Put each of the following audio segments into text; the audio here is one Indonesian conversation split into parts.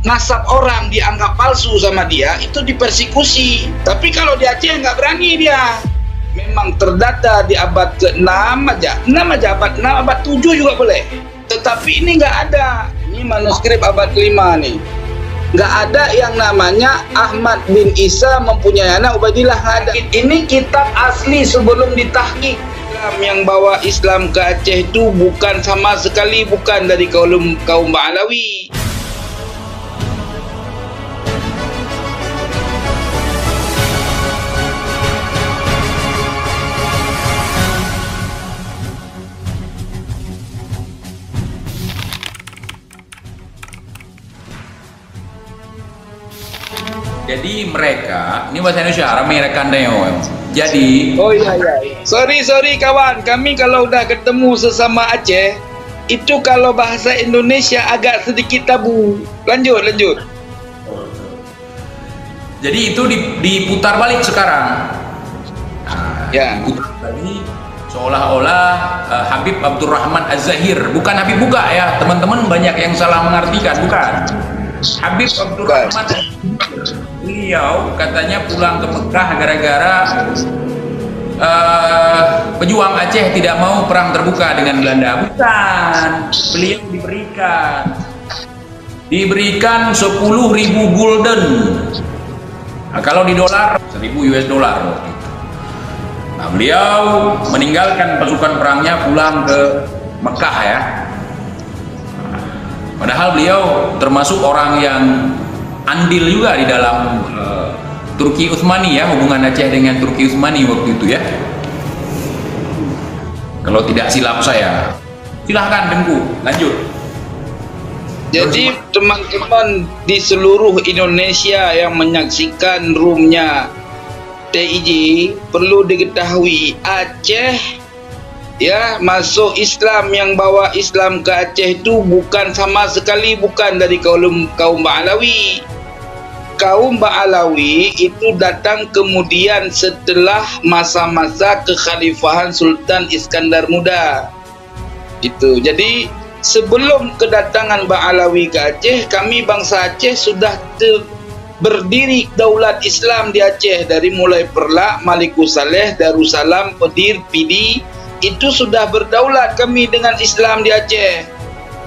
nasab orang dianggap palsu sama dia, itu dipersekusi. Tapi kalau di Aceh nggak berani dia. Memang terdata di abad ke-6 aja. 6 aja, abad 6, abad 7 juga boleh. Tetapi ini nggak ada. Ini manuskrip abad ke-5 nih. Nggak ada yang namanya Ahmad bin Isa mempunyai anak Ubaidillah, nggak ada. Ini kitab asli sebelum ditahqiq. Yang bawa Islam ke Aceh itu bukan sama sekali bukan dari kaum Ba'alawi. Jadi mereka, ini bahasa Indonesia, mereka neo. Jadi, oh iya. Sorry kawan, kami kalau udah ketemu sesama Aceh, itu kalau bahasa Indonesia agak sedikit tabu. Lanjut. Jadi itu diputar balik sekarang. Nah, ya. Diputar balik seolah-olah Habib Abdurrahman Az-Zahir, bukan Habib Buka ya, teman-teman banyak yang salah mengartikan, bukan. Habib Abdurrahman beliau katanya pulang ke Mekah gara-gara pejuang Aceh tidak mau perang terbuka dengan Belanda. Bukan, beliau diberikan 10.000 gulden. Nah, kalau di dolar 1.000 US dollar. Nah, beliau meninggalkan pasukan perangnya pulang ke Mekah ya. Padahal beliau termasuk orang yang andil juga di dalam Turki Utsmani ya, hubungan Aceh dengan Turki Utsmani waktu itu ya. Kalau tidak silap saya. Silahkan Tengku, lanjut. Jadi teman-teman di seluruh Indonesia yang menyaksikan roomnya TIJ perlu diketahui Aceh ya masuk Islam, yang bawa Islam ke Aceh itu bukan sama sekali bukan dari kaum Ba'alawi. Kaum Ba'alawi itu datang kemudian setelah masa-masa kekhalifahan Sultan Iskandar Muda. Itu. Jadi sebelum kedatangan Ba'alawi ke Aceh, kami bangsa Aceh sudah berdiri daulat Islam di Aceh, dari mulai Perlak, Malikussaleh, Darussalam, Pedir, Pidi. Itu sudah berdaulat kami dengan Islam di Aceh.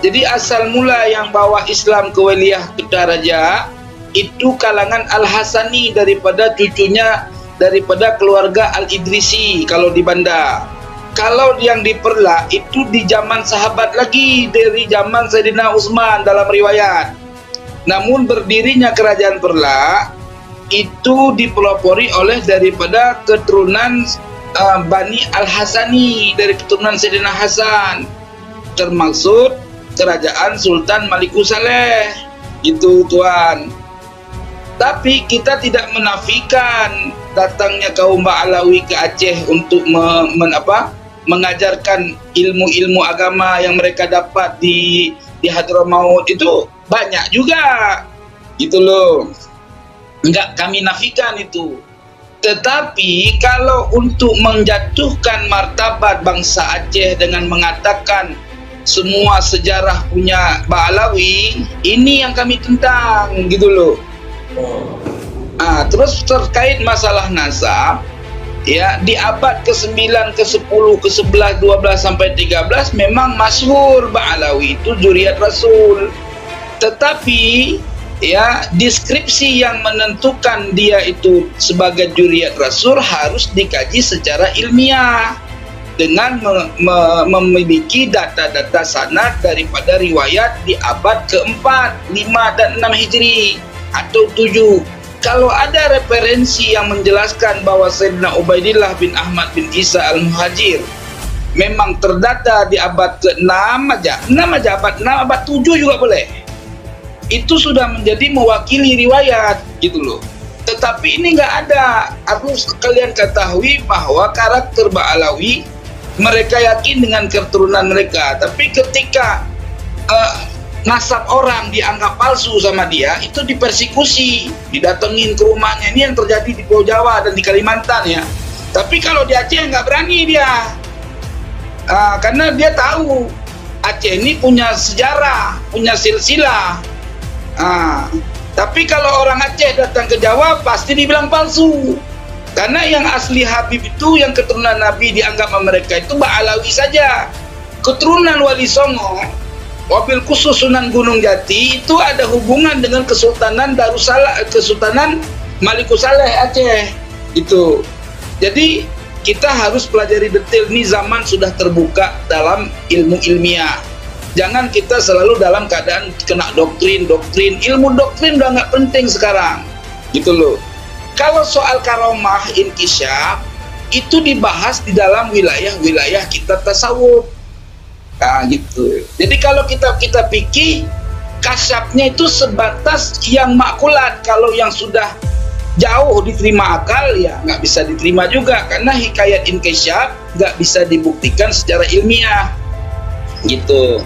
Jadi asal mula yang bawa Islam ke wilayah Kutaraja itu kalangan Al-Hasani, daripada cucunya daripada keluarga Al-Idrisi kalau di Banda. Kalau yang di Perlak itu di zaman sahabat lagi, dari zaman Sayyidina Utsman dalam riwayat. Namun berdirinya kerajaan Perlak itu dipelopori oleh daripada keturunan Bani Al-Hasani, dari keturunan Sayyidina Hasan, termasuk kerajaan Sultan Malikussaleh. Itu tuan. Tapi kita tidak menafikan datangnya kaum Ba'alawi ke Aceh untuk mengajarkan ilmu-ilmu agama yang mereka dapat di Hadramaut. Itu banyak juga. Gitu loh. Enggak kami nafikan itu. Tetapi kalau untuk menjatuhkan martabat bangsa Aceh dengan mengatakan semua sejarah punya Ba'alawi, ini yang kami tentang, gitu loh. Terus terkait masalah nasab, ya di abad ke-9, ke-10, ke-11, 12 sampai 13 memang masyhur Ba'alawi itu zuriat Rasul. Tetapi ya deskripsi yang menentukan dia itu sebagai zuriat Rasul harus dikaji secara ilmiah dengan memiliki data-data sanad daripada riwayat di abad ke-4, 5 dan 6 Hijri atau 7. Kalau ada referensi yang menjelaskan bahwa Sayyidina Ubaidillah bin Ahmad bin Isa Al-Muhajir memang terdata di abad ke-6 aja, 6 aja, abad 6, abad 7 juga boleh. Itu sudah menjadi mewakili riwayat, gitu loh. Tetapi ini nggak ada. Harus kalian ketahui bahwa karakter Ba'alawi, mereka yakin dengan keturunan mereka. Tapi ketika nasab orang dianggap palsu sama dia, itu dipersekusi, didatengin ke rumahnya. Ini yang terjadi di Pulau Jawa dan di Kalimantan ya. Tapi kalau di Aceh nggak berani dia, karena dia tahu Aceh ini punya sejarah, punya silsilah. Tapi kalau orang Aceh datang ke Jawa pasti dibilang palsu. Karena yang asli Habib itu, yang keturunan Nabi dianggap sama mereka itu Ba'alawi saja. Keturunan Wali Songo, wabil khusus Sunan Gunung Jati itu ada hubungan dengan Kesultanan Darussalam, Kesultanan Malikusaleh Aceh. Itu. Jadi kita harus pelajari detail. Ini zaman sudah terbuka dalam ilmu ilmiah. Jangan kita selalu dalam keadaan kena doktrin. Ilmu doktrin udah nggak penting sekarang, gitu loh. Kalau soal karomah inkisyaf itu dibahas di dalam wilayah-wilayah kita tasawuf, gitu. Jadi kalau kita pikir kasyafnya itu sebatas yang makulat. Kalau yang sudah jauh diterima akal ya nggak bisa diterima juga, karena hikayat inkisyaf nggak bisa dibuktikan secara ilmiah, gitu.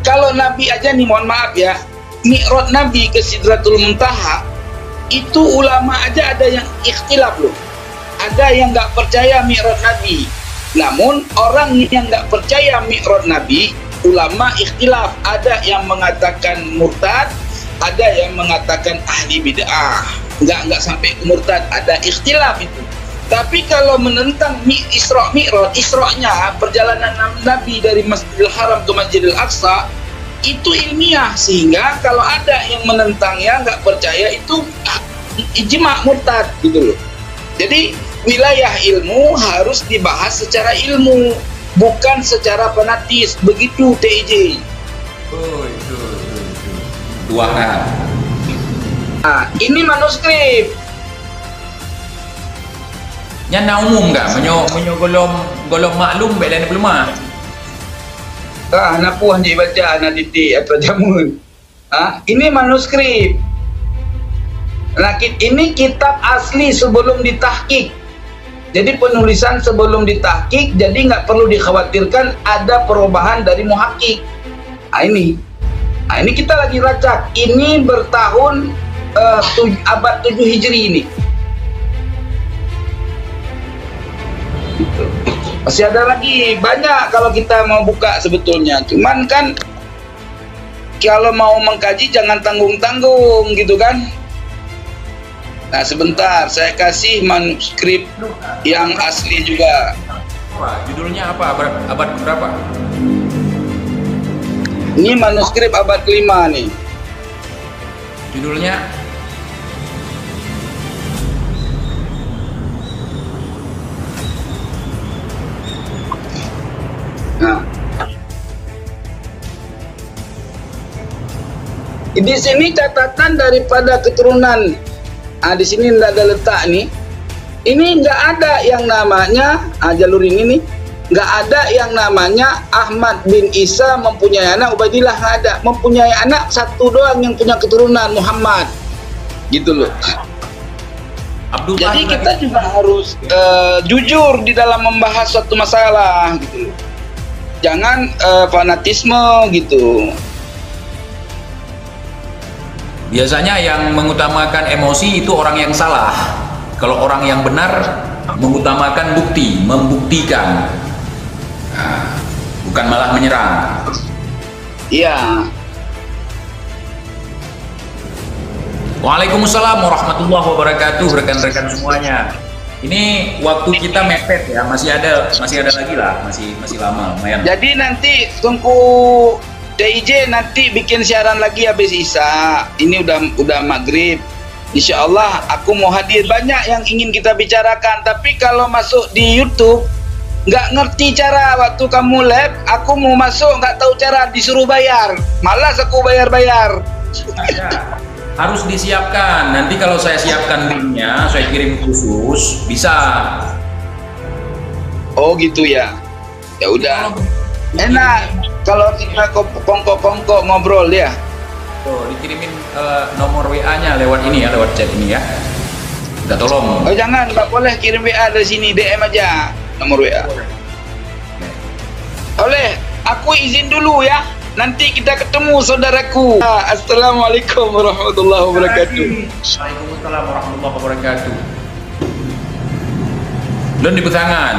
Kalau Nabi aja nih, mohon maaf ya, Mi'raj Nabi ke Sidratul Muntaha, itu ulama aja ada yang ikhtilaf loh. Ada yang nggak percaya Mi'raj Nabi. Namun orang yang nggak percaya Mi'raj Nabi, ulama ikhtilaf. Ada yang mengatakan murtad, ada yang mengatakan ahli bid'ah. Nggak sampai ke murtad, ada ikhtilaf itu. Tapi kalau menentang Isra Mi'raj, Isra-nya perjalanan Nabi dari Masjidil Haram ke Masjidil Aqsa itu ilmiah, sehingga kalau ada yang menentangnya nggak percaya itu ijma murtad, gitu loh. Jadi wilayah ilmu harus dibahas secara ilmu, bukan secara fanatis. Begitu TIJ. Oh, itu. Tuahan. Ini manuskrip. Nyana umum nggak? Menyo golong maklum bela belum ah? Nak puas je baca, nak didik atau jamun. Ini manuskrip. Ini kitab asli sebelum ditahqiq. Jadi penulisan sebelum ditahqiq, jadi nggak perlu dikhawatirkan ada perubahan dari muhaqqiq. Ini kita lagi racak. Ini bertahun abad 7 Hijri ini. Masih ada lagi banyak kalau kita mau buka sebetulnya. Cuman kan kalau mau mengkaji jangan tanggung-tanggung, gitu kan. Nah, sebentar saya kasih manuskrip yang asli juga. Judulnya apa? Abad berapa? Ini manuskrip abad ke-5 nih. Judulnya di sini catatan daripada keturunan. Di sini tidak ada letak nih. Ini nggak ada yang namanya jalur ini nih. Nggak ada yang namanya Ahmad bin Isa mempunyai anak, Ubaidillah nggak ada. Mempunyai anak satu doang yang punya keturunan, Muhammad. Gitu loh. Jadi kita juga harus jujur di dalam membahas suatu masalah, gitu loh. Jangan fanatisme, gitu. Biasanya yang mengutamakan emosi itu orang yang salah. Kalau orang yang benar mengutamakan bukti, membuktikan, bukan malah menyerang. Iya. Waalaikumsalam warahmatullahi wabarakatuh, rekan-rekan semuanya. Ini waktu kita mepet ya, masih ada lagi lah, masih lama, lumayan. Jadi nanti tunggu TIJ nanti bikin siaran lagi habis Isya. Ini udah maghrib. Insya Allah aku mau hadir. Banyak yang ingin kita bicarakan. Tapi kalau masuk di YouTube nggak ngerti cara. Waktu kamu live, aku mau masuk nggak tahu cara, disuruh bayar. Malas aku bayar-bayar. Harus disiapkan. Nanti kalau saya siapkan linknya, saya kirim khusus, bisa. Oh gitu ya. Ya udah. Enak. Kalau kita kongkok ngobrol ya. Dikirimin nomor WA-nya lewat ini ya, lewat chat ini ya. Minta tolong. Oh jangan, nggak boleh kirim WA dari sini, DM aja nomor WA. Oleh, aku izin dulu ya. Nanti kita ketemu saudaraku. Assalamualaikum warahmatullahi wabarakatuh. Waalaikumsalam warahmatullahi wabarakatuh. Belum dipesangan.